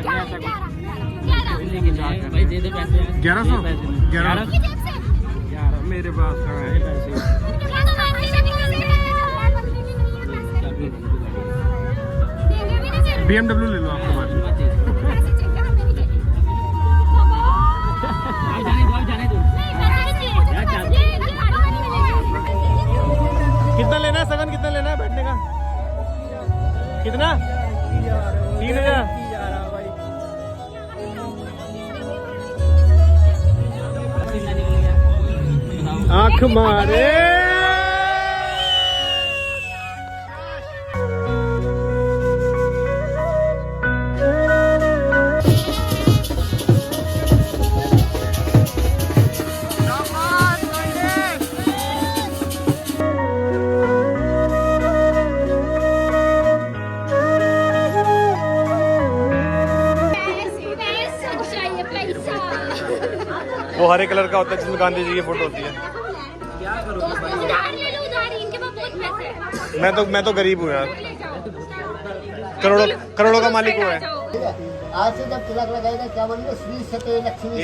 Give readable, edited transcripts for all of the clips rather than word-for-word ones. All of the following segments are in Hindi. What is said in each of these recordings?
भाई दे दे पैसे 1100 मेरे पास कहाँ है पैसे? BMW ले लो आपके पास। कितना लेना है सगन, कितना लेना है बैठने का? कितना? 3000। आँख मारे वो हरे कलर का होता है जिसमें गांधी जी की फोटो होती है। मैं तो गरीब हूँ यार, करोड़ों का मालिक हुआ है। आज से जब तिलक लगाएगा क्या बोलेंगे? श्री सत्य Lakshmi.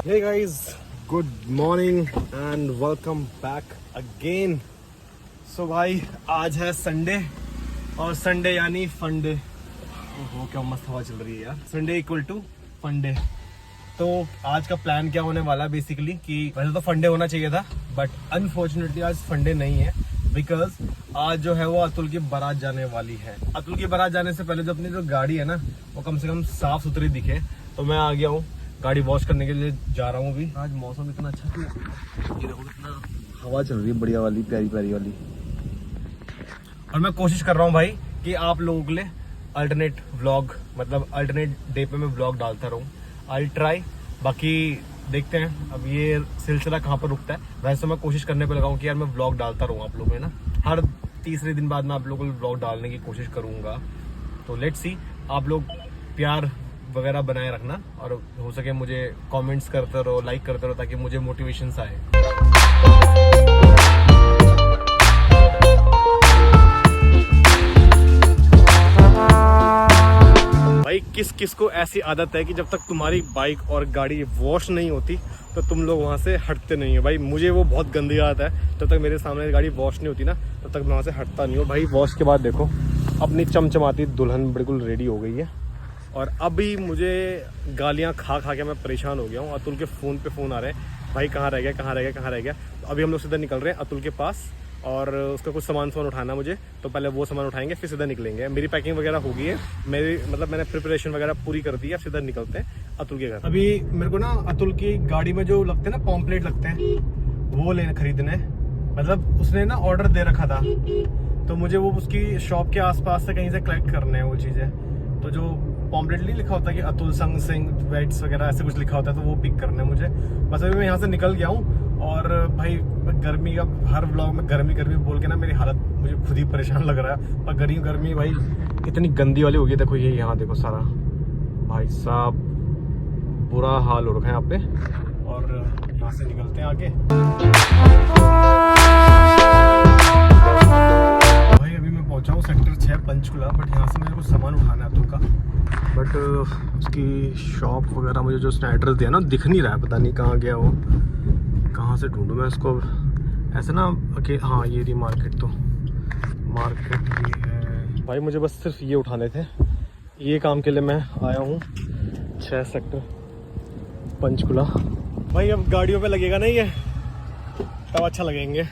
Hey guys, good morning and welcome back again. So भाई आज है संडे और संडे यानी फंडे। ओहो क्या मस्त हवा चल रही है यार। संडे इक्वल टू फंडे। तो आज का प्लान क्या होने वाला बेसिकली कि वैसे तो फंडे होना चाहिए था बट अनफॉर्चुनेटली आज फंडे नहीं है बिकॉज आज जो है वो अतुल की बारात जाने वाली है। अतुल की बारात जाने से पहले जो अपनी जो गाड़ी है ना वो कम से कम साफ सुथरी दिखे, तो मैं आ गया हूँ गाड़ी वॉश करने के लिए जा रहा हूँ अभी। आज मौसम इतना अच्छा था, ये देखो कितना हवा चल रही है बढ़िया वाली, प्यारी प्यारी वाली। और मैं कोशिश कर रहा हूँ भाई कि आप लोगों के लिए अल्टरनेट व्लॉग, मतलब अल्टरनेट डे पे मैं व्लॉग डालता रहूँ। आई ट्राई, बाकी देखते हैं अब ये सिलसिला कहाँ पर रुकता है। वैसे मैं कोशिश करने पे लगा हूँ कि यार मैं व्लॉग डालता रहूँ आप लोगों में ना, हर तीसरे दिन बाद मैं आप लोगों को व्लॉग डालने की कोशिश करूँगा। तो लेट्स सी, आप लोग प्यार वगैरह बनाए रखना और हो सके मुझे कमेंट्स करते रहो, लाइक करते रहो ताकि मुझे मोटिवेशन आए। भाई किस किस को ऐसी आदत है कि जब तक तुम्हारी बाइक और गाड़ी वॉश नहीं होती तो तुम लोग वहाँ से हटते नहीं हो। भाई मुझे वो बहुत गंदी आदत है, जब तक मेरे सामने गाड़ी वॉश नहीं होती ना तब तक मैं वहाँ से हटता नहीं हूँ। भाई वॉश के बाद देखो अपनी चमचमाती दुल्हन बिल्कुल रेडी हो गई है और अभी मुझे गालियाँ खा खा के मैं परेशान हो गया हूँ। अतुल के फ़ोन पे फ़ोन आ रहे हैं, भाई कहाँ रह गया कहाँ रह गया कहाँ रह गया। तो अभी हम लोग सीधा निकल रहे हैं अतुल के पास और उसका कुछ सामान उठाना मुझे, तो पहले वो सामान उठाएंगे फिर सीधा निकलेंगे। मेरी पैकिंग वगैरह हो गई है, मेरी मतलब मैंने प्रिपरेशन वगैरह पूरी कर दी है। सीधा निकलते हैं अतुल के घर। अभी मेरे को ना अतुल की गाड़ी में जो लगते हैं ना पॉम्पलेट लगते हैं वो लेने खरीदने, मतलब उसने ना ऑर्डर दे रखा था तो मुझे वो उसकी शॉप के आसपास से कहीं से कलेक्ट करने हैं वो चीज़ें। तो जो पॉम्पलेट नहीं लिखा होता कि अतुल संग सिंह वेट्स वगैरह ऐसे कुछ लिखा होता है तो वो पिक करना है मुझे। बस अभी मैं यहाँ से निकल गया हूँ और भाई गर्मी का हर व्लॉग में गर्मी गर्मी बोल के ना मेरी हालत मुझे खुद ही परेशान लग रहा है। पर गर्मी भाई इतनी गंदी वाली हो गई। देखो ये यहाँ देखो सारा, भाई साहब बुरा हाल हो रखा है यहाँ पे। और यहाँ से निकलते हैं आगे। भाई अभी मैं पहुँचा हूँ सेक्टर 6 पंचकुला, बट यहाँ से मेरे को सामान उठाना है अतुल का। बट उसकी शॉप वगैरह मुझे जो उसने एड्रेस दिया ना दिख नहीं रहा है, पता नहीं कहाँ गया वो, कहाँ से ढूंढूं मैं इसको ऐसे ना। ओके हाँ ये रही मार्केट, तो मार्केट ये है। भाई मुझे बस सिर्फ ये उठाने थे, ये काम के लिए मैं आया हूँ 6 सेक्टर पंचकुला। भाई अब गाड़ियों पे लगेगा नहीं ये तब अच्छा लगेंगे।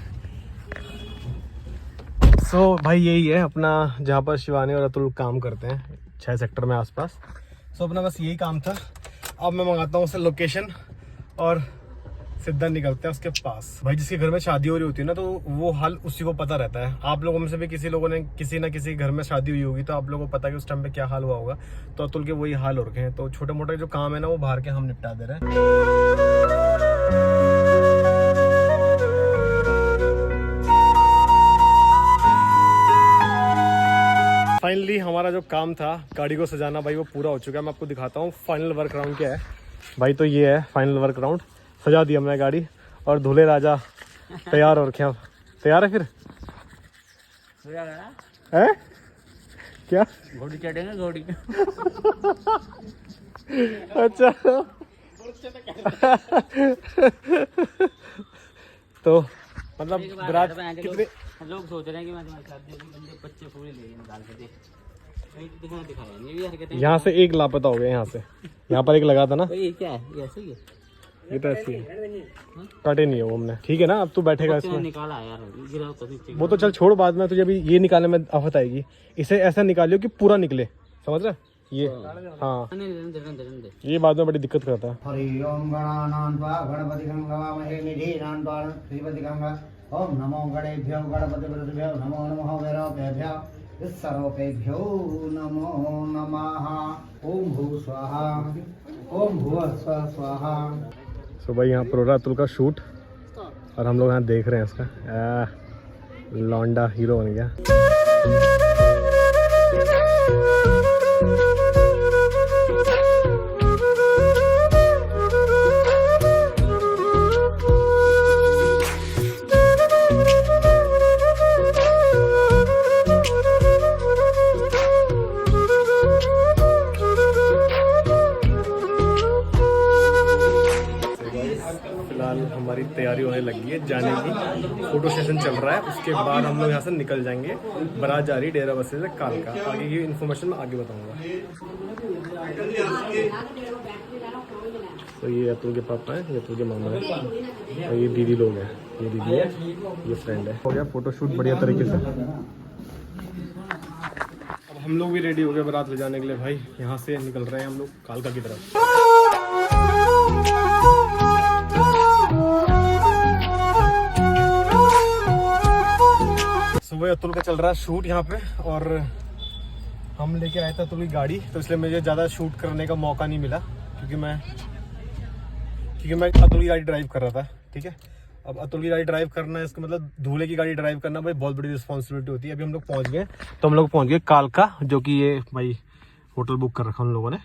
सो भाई यही है अपना जहाँ पर शिवानी और अतुल काम करते हैं 6 सेक्टर में आसपास। सो अपना बस यही काम था। अब मैं मंगाता हूँ उससे लोकेशन और सीधा निकलते हैं उसके पास। भाई जिसके घर में शादी हो रही होती है ना तो वो हाल उसी को पता रहता है। आप लोगों में से भी किसी लोगों ने किसी ना किसी घर में शादी हुई होगी तो आप लोगों को पता है कि उस टाइम पे क्या हाल हुआ होगा। तो अतुल के वही हाल हो रखे हैं। तो छोटे मोटे जो काम है ना वो बाहर के हम निपटा दे रहे हैं। फाइनली हमारा जो काम था गाड़ी को सजाना भाई वो पूरा हो चुका है। मैं आपको दिखाता हूँ फाइनल वर्क राउंड क्या है। भाई तो ये है फाइनल वर्क राउंड, सजा दी हमने गाड़ी और दूल्हे राजा तैयार हो रखे हैं। तैयार है फिर है? क्या? घोड़ी चढ़ेंगे घोड़ी। अच्छा तो मतलब विराट कितने लोग सोच रहे हैं कि मैं तुम्हारी शादी होगी, बंदे बच्चे पूरे ले गए निकाल के देख। कहीं तो दिखाया नहीं, ये भी हरकतें। यहाँ से एक लापता हो गया। यहाँ से यहाँ पर एक लगा था ना, ये क्या है? ये ऐसे ही है? ये तो ऐसी है, कटे नहीं है वो हमने। ठीक है ना, अब तू बैठेगा इसमें। निकाला यार, गिरा तो नीचे। वो तो चल छोड़, बाद में तुझे अभी ये निकालने में आफत आएगी। इसे ऐसा निकालियो कि पूरा निकले, समझ रहा? ये हाँ, ये बाद में बड़ी दिक्कत करता है। हरि ओम गणानान्वा गणपति गंगामहे निधिनान्वा श्रीपति गंगा। ओम नमो गणेभ्यो गणपतिभ्यो नमो नमः वैरवेभ्यो सर्वेभ्यो नमो नमः। ओम भू स्वाहा ओम भुवः स्वः स्वाहा। सो भाई यहाँ पर हो रहा है अतुल का शूट और हम लोग यहाँ देख रहे हैं इसका। लौंडा हीरो बन गया। फिलहाल हमारी तैयारी होने लगी है जाने की, फोटो सेशन चल रहा है। उसके बाद हम लोग यहाँ से निकल जाएंगे। बारात जा रही डेरा बस्सी से कालका। आगे की इन्फॉर्मेशन मैं आगे बताऊंगा। तो ये अतुल के पापा हैं, ये अतुल के मामा हैं और ये दीदी लोग हैं। ये दीदी है, ये फ्रेंड है। हो गया फोटो शूट बढ़िया तरीके से। अब हम लोग भी रेडी हो गए बारात ले जाने के लिए। भाई यहाँ से निकल रहे हैं हम लोग कालका की तरफ। सुबह अतुल का चल रहा है शूट यहाँ पे और हम लेके आए थे अतुल की गाड़ी, तो इसलिए मुझे ज़्यादा शूट करने का मौका नहीं मिला क्योंकि मैं अतुल की गाड़ी ड्राइव कर रहा था। ठीक है, अब अतुल की गाड़ी ड्राइव करना है, इसका मतलब दूल्हे की गाड़ी ड्राइव करना भाई बहुत बड़ी रिस्पॉन्सिबिलिटी होती है। अभी हम लोग पहुँच गए, तो हम लोग पहुँच गए कालका, जो कि ये भाई होटल बुक कर रखा उन लोगों ने।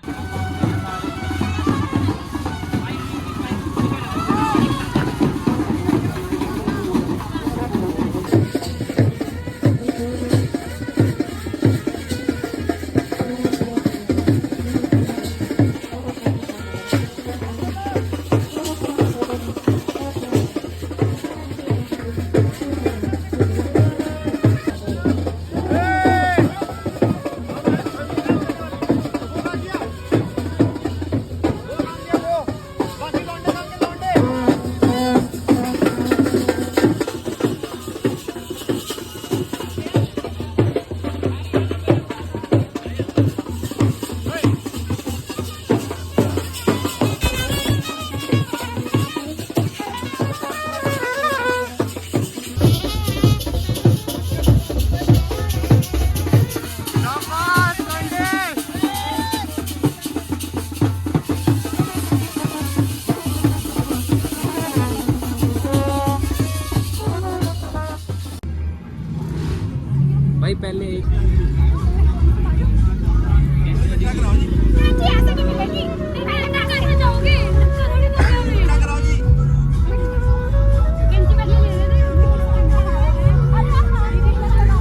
भाई पहले एक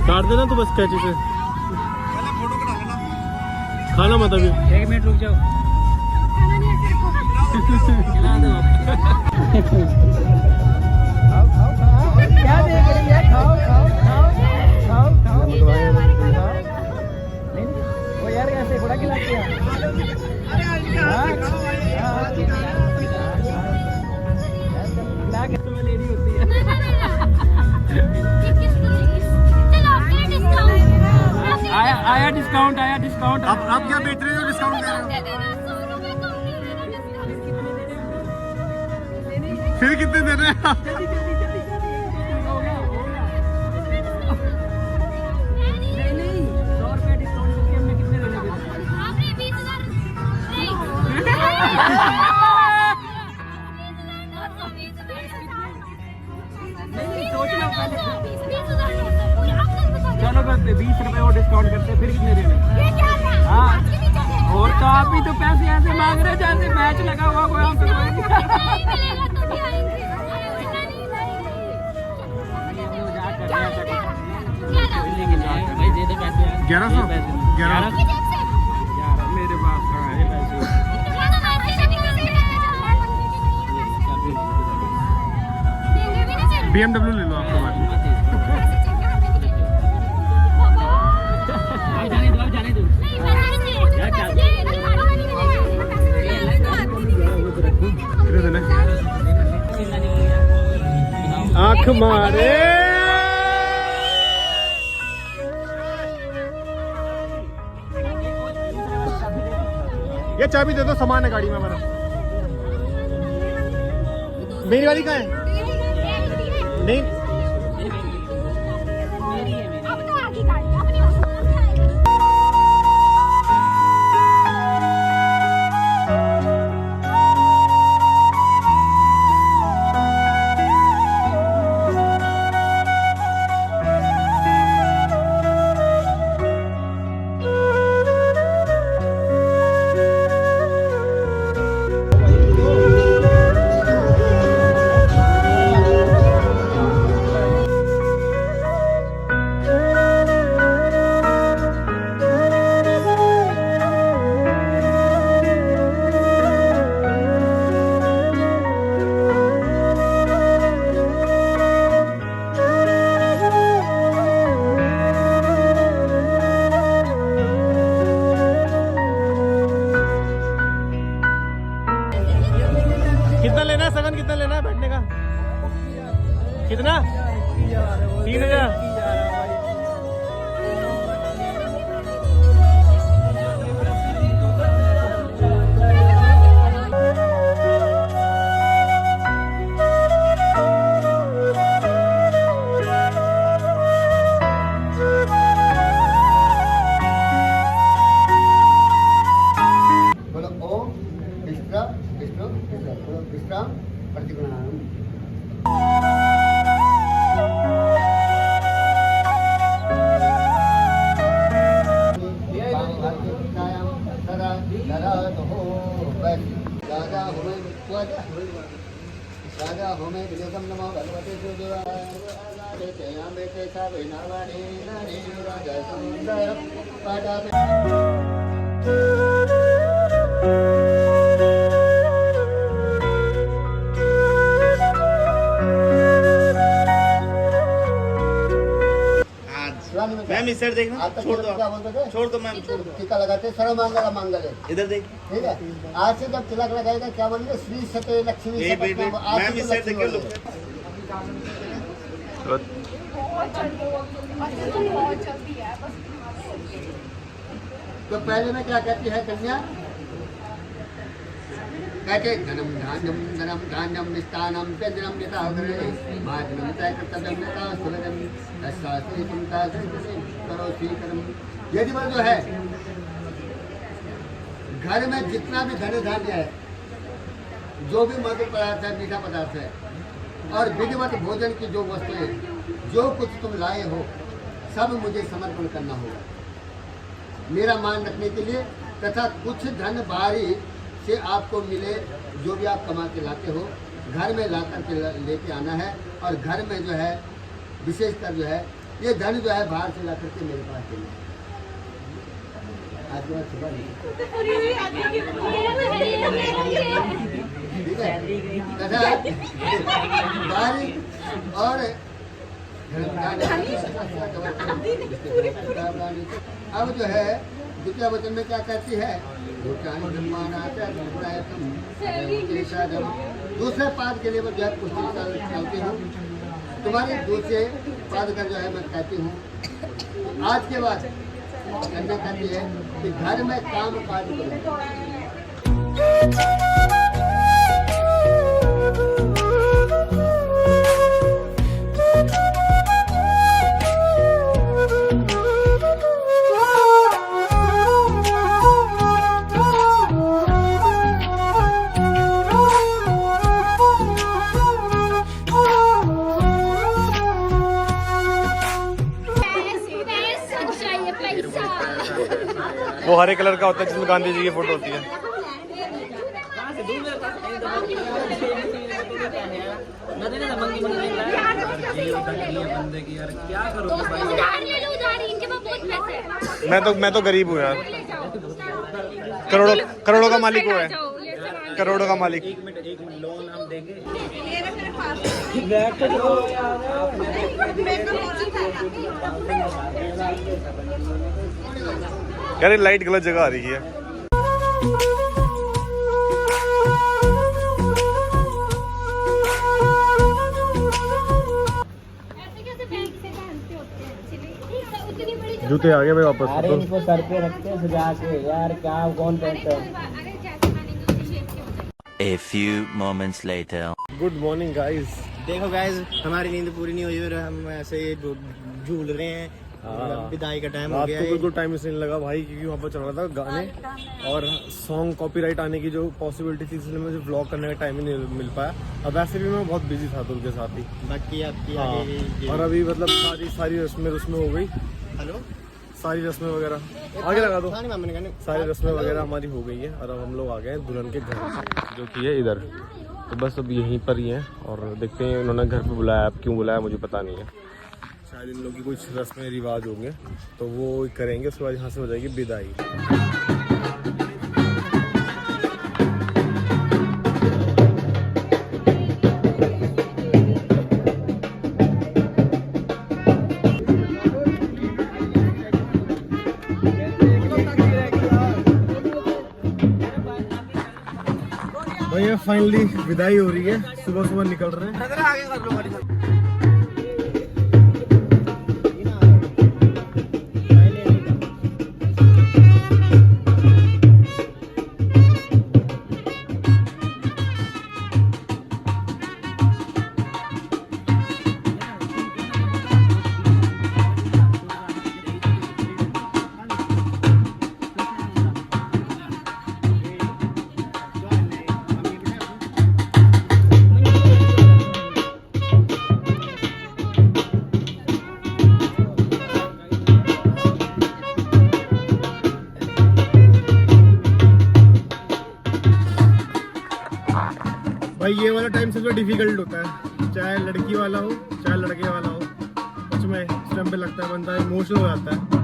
काट देना तो बस कैची से। खाना मत अभी। 1 मिनट रुक जाओ। खिला दो। क्या देख रही है? खाओ खाओ खाओ खाओ खाओ। वो यार ऐसे थोड़ा खिलाते हैं। लेडी होती है। आया डिस्काउंट आया डिस्काउंट। आप क्या बेच रहे हो? डिस्काउंट दे रहे हो? फिर कितने दे रहे हैं? चलो करते 20 रुपए और डिस्काउंट करते, फिर कितने देने? हाँ, और तो आप भी तो पैसे ऐसे मांग रहे जैसे मैच लगा हुआ कोई। हम तो $1100 11 यार मेरे पास कहाँ है पैसे। BMW ले लो आपके पास। जाने दो आंख मारे ये चाबी दे दो, सामान है गाड़ी में हमारा। मेरी वाली कहाँ है? नहीं कितना लेना है सगन, कितना लेना है बैठने का? कितना? 3000। बोलो ओम विश्राम विष्णु विश्राम प्रतिगुणानंद। राजा होमे विजयम नमो भगवते सूर्यवाय तेयामे तेसा वैनावाणी नानी राजा सुंदर पाटा मैम इस साइड देखना, छोड़ दो, क्या बोलते थे? छोड़ दो मैम, छोड़ दो। टीका लगाते सर्वमंगल मंगल है। इधर देख, ठीक है, आज से जब तिलक लगाएगा क्या बोलेंगे? श्री सत्य लक्ष्मी एक मिनट, मैम इस साइड देखिए, लो। तो पहले में क्या कहती है कन्या? कहते धनम धान्यम निष्ठानम व्यंजनम यथा भाजनम तय कर्तव्यम यथा सुलभम तस्सास्त्री चिंता करो स्वीकरम। यदि वो जो है घर में जितना भी धन धान्य है, जो भी मधुर पदार्थ है, मीठा पदार्थ है, और विधिवत भोजन की जो वस्तुएं, जो कुछ तुम लाए हो, सब मुझे समर्पण करना होगा मेरा मान रखने के लिए, तथा कुछ धन बाहरी से आपको मिले, जो भी आप कमा के लाते हो, घर में ला कर के लेके आना है। और घर में जो है विशेषकर जो है ये धन जो है बाहर से ला करके मेरे पास देना। आज के बाद ठीक है, तथा बाहरी और अब जो है द्वितीय वचन में क्या कहती है? दूसरे पाद के लिए मैं जो है पुस्तक चलती हूँ, तुम्हारे दूसरे पाद का जो है मैं कहती हूँ। आज के बाद कन्या कहती है कि घर में काम काज करो। वो हरे कलर का होता है जिसमें गांधी जी की फोटो होती है। बंदे की यार क्या करोगे भाई? जा रही, इनके पास बहुत पैसे हैं। मैं तो गरीब हूँ यार, ले जाओ। करोड़ों का मालिक हुआ है, जाओ, ये सब करोड़ों का मालिक। एक मिनट लोन हम देंगे। यार ये लाइट गलत जगह आ रही है। ऐसे कैसे बैग से पहनते होते हैं? चलिए, उतनी बड़ी जूते आ गए भाई वापस। अरे इनको सर पे रखते हैं सजा के यार, क्या कौन पहनता है? अरे जैसे पहनेंगे उसी शेप के हो जाएंगे। A few moments later. Good morning guys. देखो गाइस, हमारी नींद पूरी नहीं हुई और हम ऐसे ही झूल रहे हैं। विदाई का टाइम हो रात गया को है। बिल्कुल टाइम इसलिए लगा भाई क्योंकि वहाँ पर चल रहा था गाने और सॉन्ग कॉपीराइट आने की जो पॉसिबिलिटी थी, इसलिए मुझे व्लॉग करने का टाइम ही नहीं मिल पाया। अब वैसे भी मैं बहुत बिजी था तो उनके साथ ही। बाकी आपकी हाँ, आगे और अभी मतलब सारी रस्में हो गई, हेलो सारी रस्में वगैरह आगे लगा दो। सारी रस्में वगैरह हमारी हो गई है और अब हम लोग आ गए हैं दुल्हन के घर, जो कि है इधर। तो बस अब यहीं पर ही हैं और देखते हैं उन्होंने घर पे बुलाया, अब क्यों बुलाया मुझे पता नहीं है। शायद इन लोगों की कुछ रस्में रिवाज होंगे तो वो करेंगे, उसके बाद यहाँ से हो जाएगी विदाई। भैया फाइनली विदाई हो रही है, सुबह सुबह निकल रहे हैं। भाई ये वाला टाइम सबसे डिफिकल्ट होता है, चाहे लड़की वाला हो चाहे लड़के वाला हो। सच में इस टाइम पे लगता है बंदा इमोशनल हो जाता है।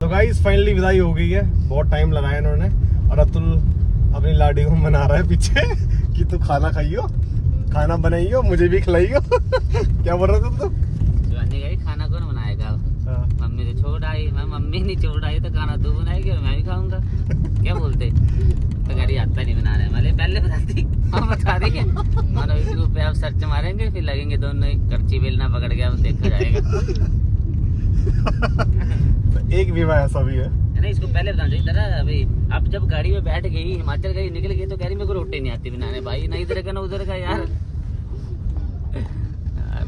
गाइस फाइनली विदाई हो गई है, बहुत टाइम लगाया इन्होंने और अतुल अपनी लाडी को मना रहा है पीछे कि तू खाना खाइयो, खाना बनाइयो, मुझे भी खिलाइयो। क्या बोल रहा था तू? खाना कौन बनाएगा? मम्मी तो छोड़ आई, मैं मम्मी नहीं छोड़ आई तो खाना तू बनाएगी और मैं भी खाऊंगा। क्या बोलते? तो गाड़ी आता नहीं बनाने वाले, पहले बताती हम बता देंगे। मानो यूट्यूब पे आप सर्च मारेंगे फिर लगेंगे दोनों ही करची बेलना पकड़ के, अब देखा जाएगा। एक विवाह ऐसा भी है नहीं, इसको पहले बताना चाहिए था अभी। अब जब गाड़ी में बैठ गई, हिमाचल गई, निकल गई तो कह रही मेरे को रोटी नहीं आती बनाने। भाई ना इधर का ना उधर का यार।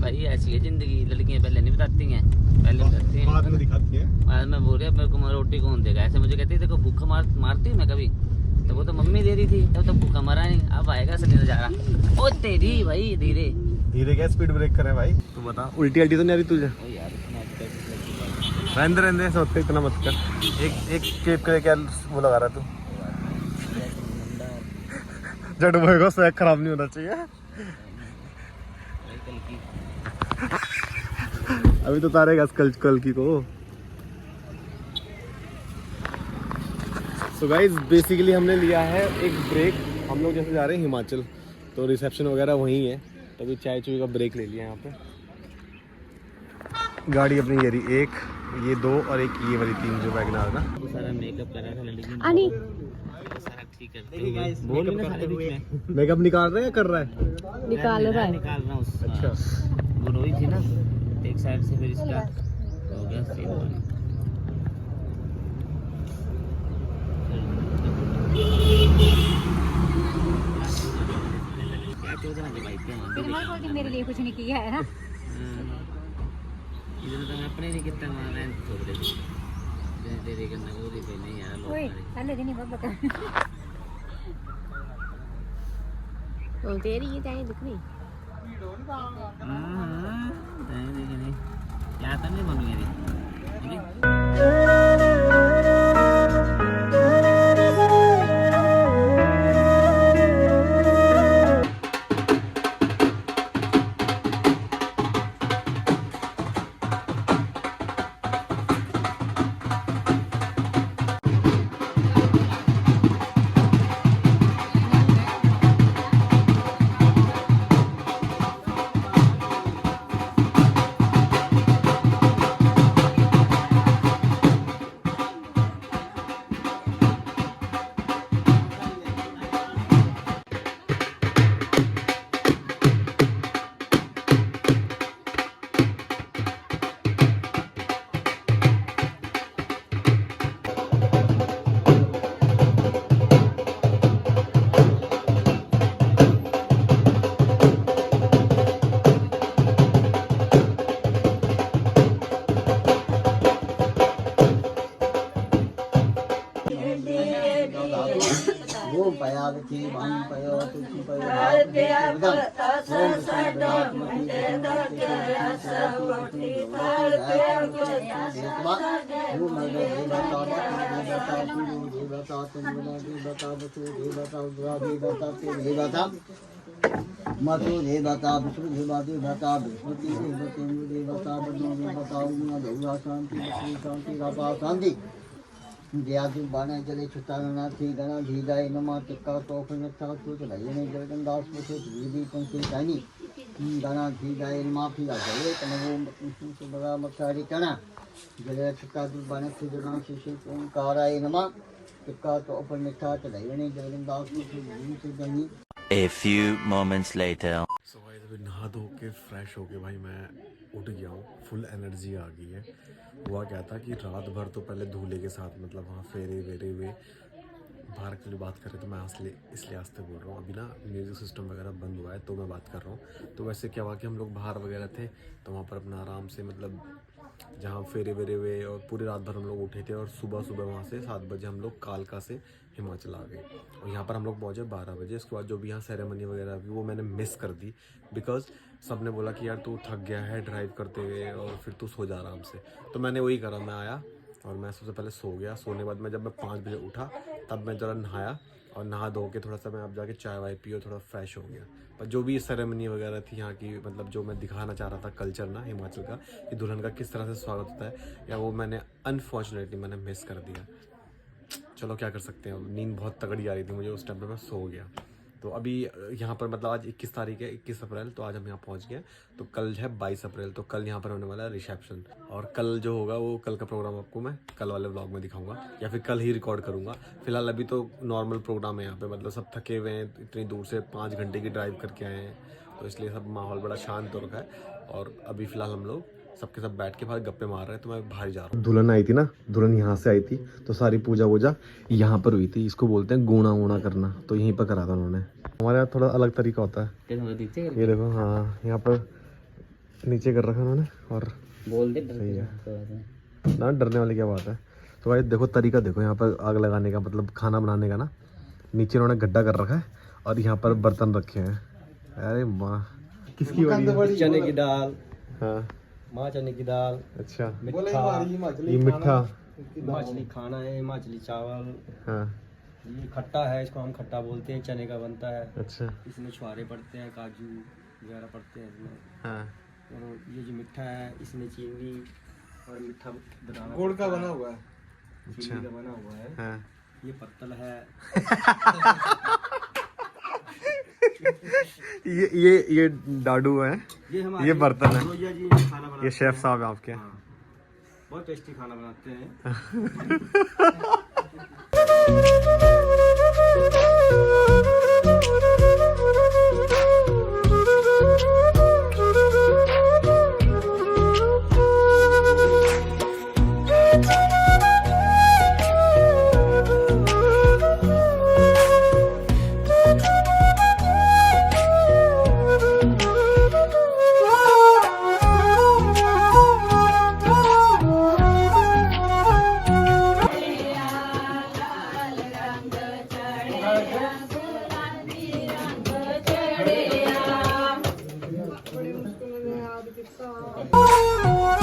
भाई ऐसी है जिंदगी, लड़कियां पहले नहीं बताती हैं, पहले बताती हैं बाद में दिखाती है। बाद में बोल रही है मेरे को रोटी कौन देगा। ऐसे मुझे कहती देखो भूखा मारती हूँ मैं कभी, तो वो तो मम्मी दे रही थी, तब तो भूखा मरा नहीं। अब आएगा असली नजारा। ओ तेरी भाई धीरे धीरे क्या स्पीड ब्रेक करे भाई? तू बता, उल्टी अल्टी तो नहीं आ रही तुझे? रहने रहने सोचते इतना मत कर। एक केप करे क्या वो लगा रहा तू? जड़ भाई को स्वैग खराब नहीं होना चाहिए। अभी तो तारेगा कल की को। सो गाइज बेसिकली हमने लिया है एक ब्रेक, हम लोग जैसे जा रहे हैं हिमाचल तो रिसेप्शन वगैरह वहीं है, तो अभी चाय चुई का ब्रेक ले लिया यहाँ पे। गाड़ी अपनी ये रही एक, ये दो और एक ये वाली तीन जो वैगनआर है ना। सारा मेकअप करा था लड़की अनी सारा ठीक है। बोल ना सारे बीच में मेकअप निकाल रहा है या कर रहा है? निकाल रहा है। निकाल रहा हूँ। अच्छा वो रोई थी ना एक साइड से, फिर इसका हो गया सीन। चौधरा के भाई के फिर मैं बोलती मेरे लिए कुछ नहीं किया है ना। इधर तो मैं अपने नहीं कितना मैं छोड़ दे तेरे करना वो भी नहीं यार लोग ओए पहले दिन ही बहुत बता। तो तेरी ये चाहे दिख रही। नहीं क्या तो नहीं बनूंगी मेरी वो पयावती वां पयो तुलसी पयो भारते मधु देवता विष्णु देवता देवता विष्णुति देवते देवता बनो देवता उमा देवता शांति शांति रापा शांति जयादि बाने जले छुताना थी गणा धीदाय नमा टिक्का तोफ नथा तो चलायने जगन्दास पुछे दीदी पंक्ति कानी गणा धीदाय नमा फिरा जले तनवो विष्णु बड़ा मक्कारी कणा जले छुता बाने थी गणा शिशु ओंकाराय नमा टिक्का तो ऊपर नथा चलायने जगन्दास पुछे दीदी से गनी। A few moments later. So guys अभी नहा धो के फ्रेश हो के भाई मैं उठ गया हूँ, फुल एनर्जी आ गई है। हुआ क्या था कि रात भर तो पहले दूल्हे के साथ मतलब वहाँ फेरे वेरे हुए बाहर के लिए बात कर रहे थे। मैं इसलिए आस्ते बोल रहा हूँ, अभी ना म्यूज़िक सिस्टम वगैरह बंद हुआ है तो मैं बात कर रहा हूँ। तो वैसे क्या हुआ कि हम लोग बाहर वगैरह थे तो वहाँ पर अपना आराम से मतलब जहाँ फेरे वेरे हुए और पूरी रात भर हम लोग उठे थे और सुबह वहाँ से 7 बजे हम लोग कालका से हिमाचल आ गए और यहाँ पर हम लोग पहुँचे 12 बजे। इसके बाद जो भी यहाँ सेरेमनी वगैरह हुई वो मैंने मिस कर दी बिकॉज सब ने बोला कि यार तू थक गया है ड्राइव करते हुए और फिर तू सो जा आराम से। तो मैंने वही करा, मैं आया और मैं सबसे पहले सो गया। सोने के बाद मैं जब मैं 5 बजे उठा तब मैं ज़रा नहाया और नहा धो के थोड़ा सा मैं अब जाके चाय वाय पी और थोड़ा फ्रेश हो गया। पर जो भी सेरेमनी वगैरह थी यहाँ की मतलब जो मैं दिखाना चाह रहा था कल्चर ना हिमाचल का कि दुल्हन का किस तरह से स्वागत होता है या वो मैंने अनफॉर्चुनेटली मैंने मिस कर दिया। चलो क्या कर सकते हैं, नींद बहुत तगड़ी आ रही थी मुझे उस टाइम पे, मैं सो गया। तो अभी यहाँ पर मतलब आज 21 तारीख है, 21 अप्रैल, तो आज हम यहाँ पहुँच गए। तो कल है 22 अप्रैल, तो कल यहाँ पर होने वाला है रिसेप्शन और कल जो होगा वो कल का प्रोग्राम आपको मैं कल वाले व्लॉग में दिखाऊंगा या फिर कल ही रिकॉर्ड करूँगा। फिलहाल अभी तो नॉर्मल प्रोग्राम है यहाँ पे, मतलब सब थके हुए हैं, इतनी दूर से 5 घंटे की ड्राइव करके आए हैं तो इसलिए सब माहौल बड़ा शांत हो रखा है। और अभी फ़िलहाल हम लोग सबके सब बैठ के बाहर गप्पे मार रहे हैं तो मैं बाहर जा रहा हूँ। दुल्हन आई थी ना, दुल्हन यहाँ से आई थी तो सारी पूजा वूजा यहाँ पर हुई थी। इसको बोलते हैं गुणा वूणा करना, तो यहीं पर करा था उन्होंने। हमारे यहाँ थोड़ा अलग तरीका होता है, ये देखो। हाँ यहाँ पर नीचे कर रखा उन्होंने और बोल दे सही है ना, डरने वाली क्या बात है। तो भाई देखो तरीका देखो, यहाँ पर आग लगाने का मतलब खाना बनाने का ना, नीचे उन्होंने गड्ढा कर रखा है और यहाँ पर बर्तन रखे हैं। अरे माँ किसकी बड़ी चने की दाल, हाँ माँ चने की दाल, अच्छा ये मिठा हिमाचली खाना है, हिमाचली चावल। हाँ ये खट्टा है, इसको हम खट्टा बोलते हैं, चने का बनता है। अच्छा इसमें छुहारे पड़ते हैं, काजू वगैरह पड़ते हैं इसमें। हाँ और ये जो मिठा है इसमें चीनी और मीठा बनाना गुड़ का बना हुआ है, चीनी का बना हुआ है। हाँ ये पत्तल है। ये डाडू है, ये बर्तन है, भैया जी खाना बनाते ये शेफ हैं। साहब है आपके। हाँ, बहुत टेस्टी खाना बनाते हैं। उसको मैंने याद किया